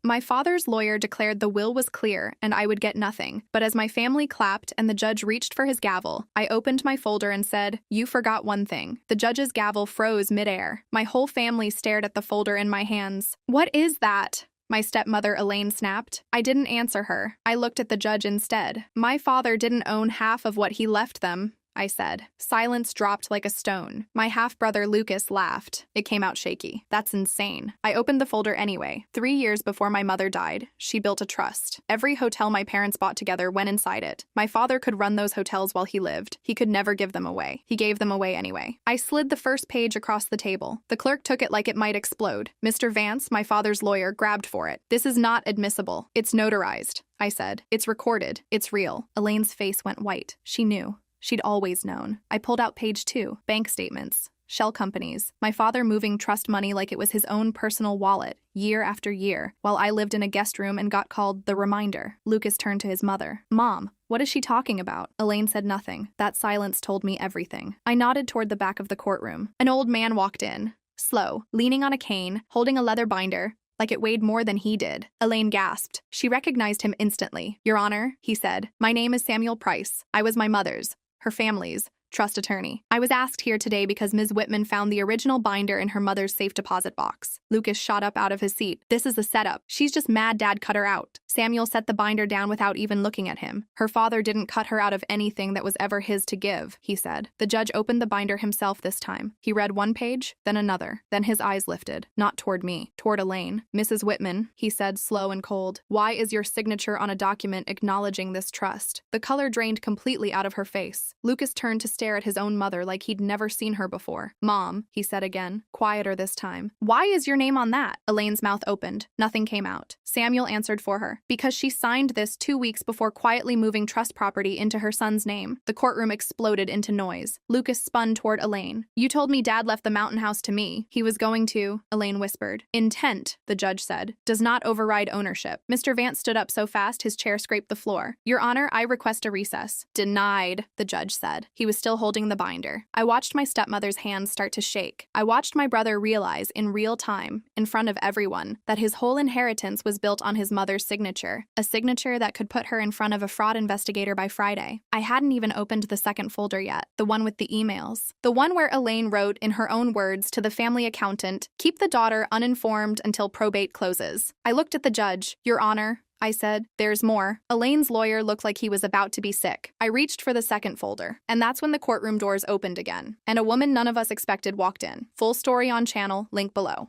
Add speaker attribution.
Speaker 1: My father's lawyer declared the will was clear and I would get nothing, but as my family clapped and the judge reached for his gavel, I opened my folder and said, "You forgot one thing." The judge's gavel froze midair. My whole family stared at the folder in my hands. "What is that?" my stepmother Elaine snapped. I didn't answer her. I looked at the judge instead. "My father didn't own half of what he left them," I said. Silence dropped like a stone. My half-brother Lucas laughed. It came out shaky. "That's insane." I opened the folder anyway. 3 years before my mother died, she built a trust. Every hotel my parents bought together went inside it. My father could run those hotels while he lived. He could never give them away. He gave them away anyway. I slid the first page across the table. The clerk took it like it might explode. Mr. Vance, my father's lawyer, grabbed for it. "This is not admissible. It's notarized," I said. "It's recorded. It's real." Elaine's face went white. She knew. She'd always known. I pulled out page 2, bank statements, shell companies, my father moving trust money like it was his own personal wallet, year after year, while I lived in a guest room and got called the reminder. Lucas turned to his mother. "Mom, what is she talking about?" Elaine said nothing. That silence told me everything. I nodded toward the back of the courtroom. An old man walked in, slow, leaning on a cane, holding a leather binder, like it weighed more than he did. Elaine gasped. She recognized him instantly. "Your Honor," he said, "my name is Samuel Price. I was my mother's, her family's, trust attorney. I was asked here today because Ms. Whitman found the original binder in her mother's safe deposit box." Lucas shot up out of his seat. "This is a setup. She's just mad Dad cut her out." Samuel set the binder down without even looking at him. "Her father didn't cut her out of anything that was ever his to give," he said. The judge opened the binder himself this time. He read one page, then another. Then his eyes lifted, not toward me, toward Elaine. "Mrs. Whitman," he said, slow and cold, "why is your signature on a document acknowledging this trust?" The color drained completely out of her face. Lucas turned to stare at his own mother like he'd never seen her before. "Mom," he said again, quieter this time. "Why is your name on that?" Elaine's mouth opened. Nothing came out. Samuel answered for her. "Because she signed this 2 weeks before quietly moving trust property into her son's name." The courtroom exploded into noise. Lucas spun toward Elaine. "You told me Dad left the mountain house to me. He was going to," Elaine whispered. "Intent," the judge said, "does not override ownership." Mr. Vance stood up so fast his chair scraped the floor. "Your Honor, I request a recess." "Denied," the judge said. He was still holding the binder. I watched my stepmother's hands start to shake. I watched my brother realize in real time, in front of everyone, that his whole inheritance was built on his mother's signature, a signature that could put her in front of a fraud investigator by Friday. I hadn't even opened the second folder yet, the one with the emails. The one where Elaine wrote, in her own words, to the family accountant, "Keep the daughter uninformed until probate closes." I looked at the judge. "Your Honor," I said, "there's more." Elaine's lawyer looked like he was about to be sick. I reached for the second folder, and that's when the courtroom doors opened again, and a woman none of us expected walked in. Full story on channel, link below.